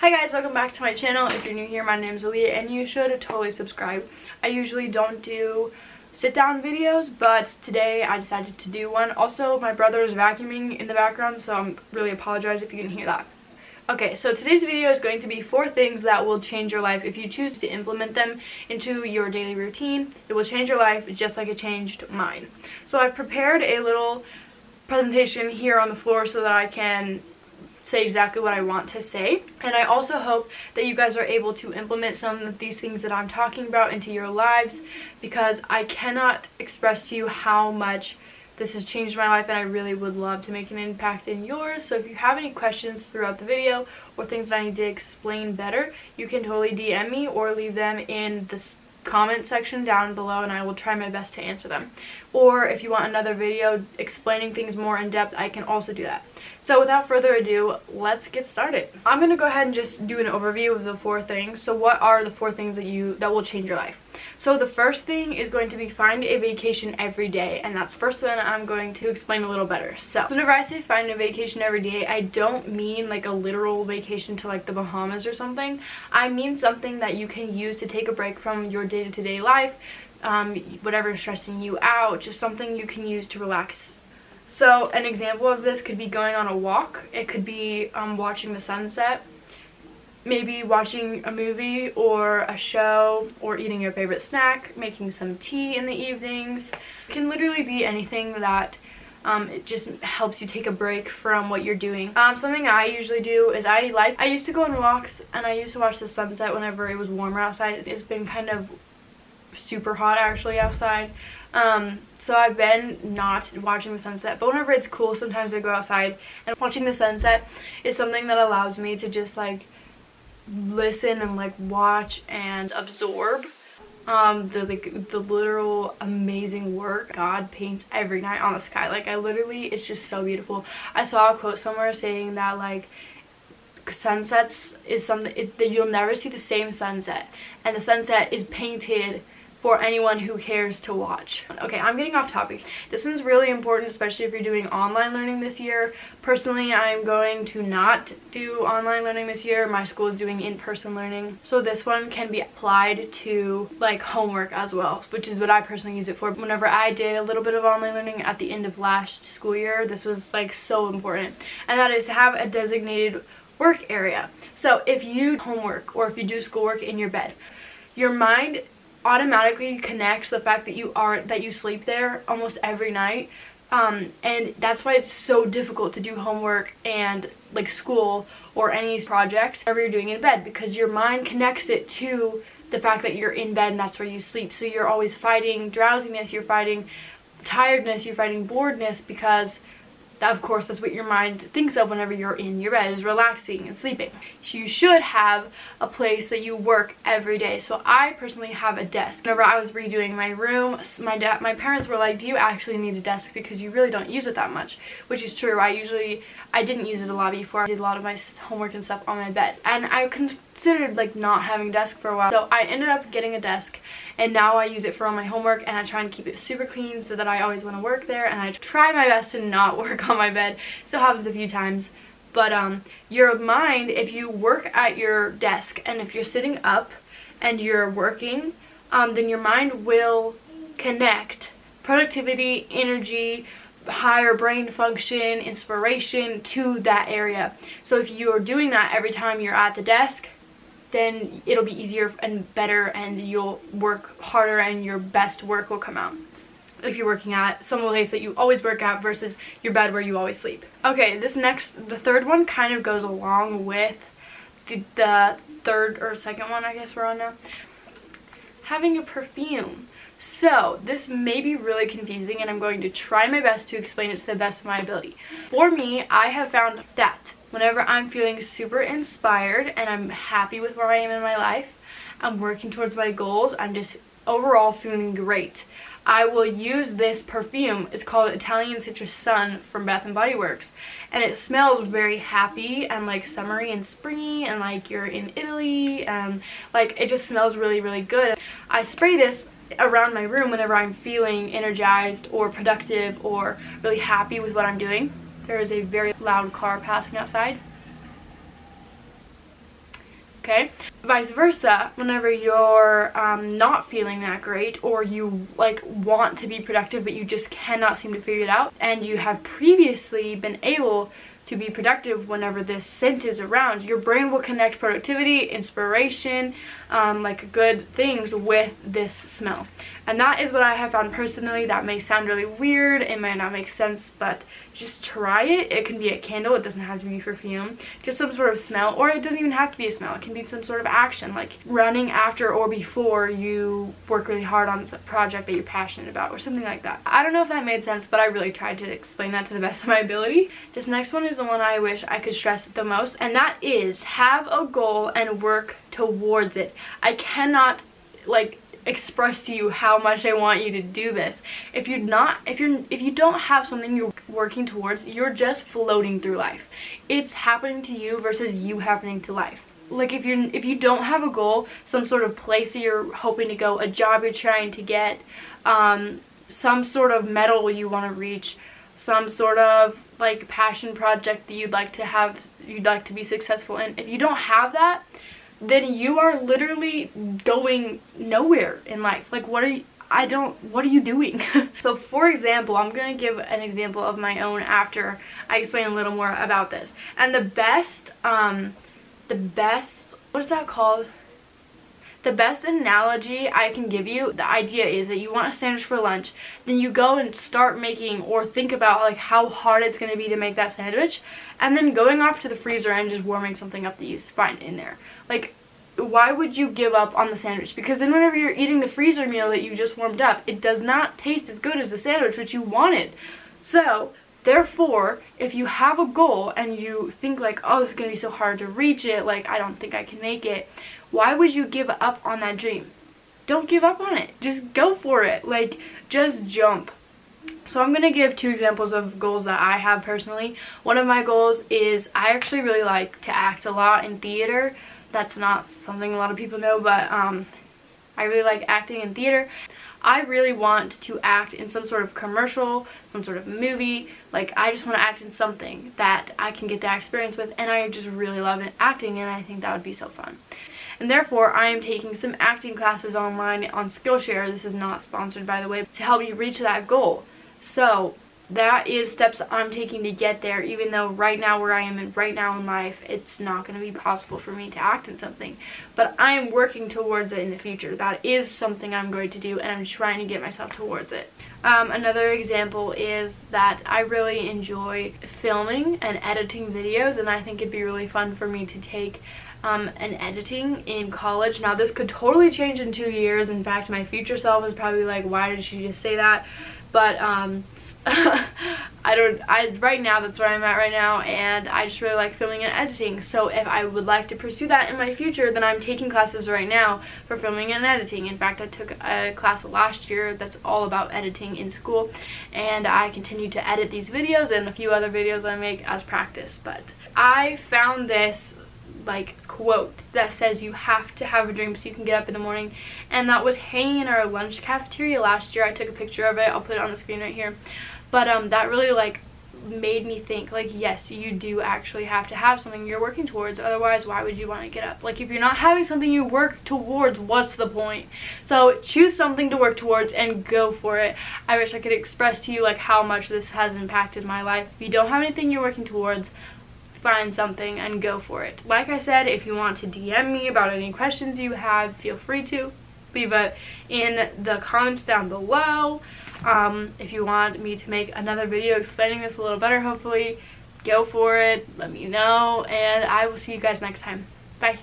Hi guys, welcome back to my channel. If you're new here, my name is Aaliyah and you should totally subscribe. I usually don't do sit down videos, but today I decided to do one. Also, my brother is vacuuming in the background, so I really apologize if you can hear that. Okay, so today's video is going to be 4 things that will change your life if you choose to implement them into your daily routine. It will change your life just like it changed mine. So I've prepared a little presentation here on the floor so that I can say exactly what I want to say, and I also hope that you guys are able to implement some of these things that I'm talking about into your lives, because I cannot express to you how much this has changed my life, and I really would love to make an impact in yours. So if you have any questions throughout the video or things that I need to explain better, you can totally DM me or leave them in the comment section down below, and I will try my best to answer them. Or if you want another video explaining things more in depth, I can also do that. So without further ado, let's get started. I'm going to go ahead and just do an overview of the 4 things. So what are the 4 things that will change your life? So the first thing is going to be find a vacation every day, and that's the first one I'm going to explain a little better. So whenever I say find a vacation every day, I don't mean like a literal vacation to like the Bahamas or something. I mean something that you can use to take a break from your day-to-day life, whatever is stressing you out, just something you can use to relax. So an example of this could be going on a walk. It could be watching the sunset, maybe watching a movie or a show, or eating your favorite snack, making some tea in the evenings. It can literally be anything that it just helps you take a break from what you're doing. Something I usually do is I used to go on walks and I used to watch the sunset whenever it was warmer outside. It's been kind of super hot actually outside. So I've been not watching the sunset, but whenever it's cool, sometimes I go outside, and watching the sunset is something that allows me to just like listen and like watch and absorb the literal amazing work God paints every night on the sky. Like it's just so beautiful. I saw a quote somewhere saying that like sunsets is something that you'll never see the same sunset, and the sunset is painted for anyone who cares to watch. Okay, I'm getting off topic. This one's really important, especially if you're doing online learning this year. Personally, I'm going to not do online learning this year. My school is doing in-person learning. So this one can be applied to like homework as well, which is what I personally use it for. Whenever I did a little bit of online learning at the end of last school year, this was like so important. And that is to have a designated work area. So if you do homework or if you do schoolwork in your bed, your mind automatically connects the fact that you sleep there almost every night, and that's why it's so difficult to do homework and like school or any project whenever you're doing it in bed, because your mind connects it to the fact that you're in bed and that's where you sleep. So you're always fighting drowsiness, you're fighting tiredness, you're fighting boredness, because of course that's what your mind thinks of whenever you're in your bed, is relaxing and sleeping. You should have a place that you work every day. So I personally have a desk. Whenever I was redoing my room, my parents were like, do you actually need a desk, because you really don't use it that much? Which is true. I didn't use it a lot before. I did a lot of my homework and stuff on my bed, and I considered like not having a desk for a while. So I ended up getting a desk, and now I use it for all my homework, and I try and keep it super clean so that I always want to work there, and I try my best to not work on my bed. Still happens a few times, but your mind, if you work at your desk and if you're sitting up and you're working, then your mind will connect productivity, energy, higher brain function, inspiration to that area. So if you're doing that every time you're at the desk, then it'll be easier and better, and you'll work harder and your best work will come out if you're working at some place that you always work at versus your bed where you always sleep. Okay, the 3rd one kind of goes along with the 3rd or 2nd one I guess we're on now. Having a perfume. So this may be really confusing, and I'm going to try my best to explain it to the best of my ability. For me, I have found that whenever I'm feeling super inspired and I'm happy with where I am in my life, I'm working towards my goals, I'm just overall feeling great, I will use this perfume. It's called Italian Citrus Sun from Bath & Body Works, and it smells very happy and like summery and springy, and like you're in Italy, and like it just smells really, really good. I spray this around my room whenever I'm feeling energized or productive or really happy with what I'm doing. There is a very loud car passing outside. okay? Vice versa, whenever you're not feeling that great, or you like want to be productive but you just cannot seem to figure it out, and you have previously been able to be productive whenever this scent is around, your brain will connect productivity, inspiration, like good things with this smell. And that is what I have found personally. That may sound really weird, it might not make sense, but just try it. It can be a candle, it doesn't have to be perfume, just some sort of smell, or it doesn't even have to be a smell. It can be some sort of action, like running after or before you work really hard on a project that you're passionate about, or something like that. I don't know if that made sense, but I really tried to explain that to the best of my ability. This next one is the one I wish I could stress the most, and that is have a goal and work towards it. I cannot like express to you how much I want you to do this. If you don't have something you're working towards, you're just floating through life. It's happening to you versus you happening to life. Like if you don't have a goal, some sort of place that you're hoping to go, a job you're trying to get, some sort of medal you want to reach, some sort of like passion project that you'd like to be successful in. If you don't have that, then you are literally going nowhere in life. Like what are you doing? So for example, I'm going to give an example of my own after I explain a little more about this. And the best, what is that called? The best analogy I can give you, the idea is that you want a sandwich for lunch, then you go and start making or think about like how hard it's going to be to make that sandwich, and then going off to the freezer and just warming something up that you find in there. Like, why would you give up on the sandwich? Because then whenever you're eating the freezer meal that you just warmed up, it does not taste as good as the sandwich which you wanted. So therefore, if you have a goal and you think like, oh, this is going to be so hard to reach it, like I don't think I can make it, why would you give up on that dream? Don't give up on it. Just go for it. Like, just jump. So I'm going to give 2 examples of goals that I have personally. One of my goals is I actually really like to act a lot in theater. That's not something a lot of people know, but I really like acting in theater. I really want to act in some sort of commercial, some sort of movie. Like, I just want to act in something that I can get that experience with, and I just really love it, acting, and I think that would be so fun. And therefore, I am taking some acting classes online on Skillshare. This is not sponsored, by the way, to help you reach that goal. So that is steps I'm taking to get there, even though right now where I am right now in life, it's not going to be possible for me to act in something. But I am working towards it in the future. That is something I'm going to do, and I'm trying to get myself towards it. Another example is that I really enjoy filming and editing videos, and I think it'd be really fun for me to take and editing in college. Now this could totally change in 2 years. In fact, my future self is probably like, why did she just say that? But right now that's where I'm at right now, and I just really like filming and editing. So if I would like to pursue that in my future, then I'm taking classes right now for filming and editing. In fact, I took a class last year that's all about editing in school, and I continue to edit these videos and a few other videos I make as practice. But I found this like quote that says you have to have a dream so you can get up in the morning, and that was hanging in our lunch cafeteria last year. I took a picture of it, I'll put it on the screen right here. But that really like made me think like, yes, you do actually have to have something you're working towards, otherwise why would you want to get up? Like, if you're not having something you work towards, what's the point? So choose something to work towards and go for it. I wish I could express to you like how much this has impacted my life. If you don't have anything you're working towards, find something and go for it. Like I said, if you want to DM me about any questions you have, feel free to leave it in the comments down below. If you want me to make another video explaining this a little better, hopefully, go for it, let me know, and I will see you guys next time. Bye.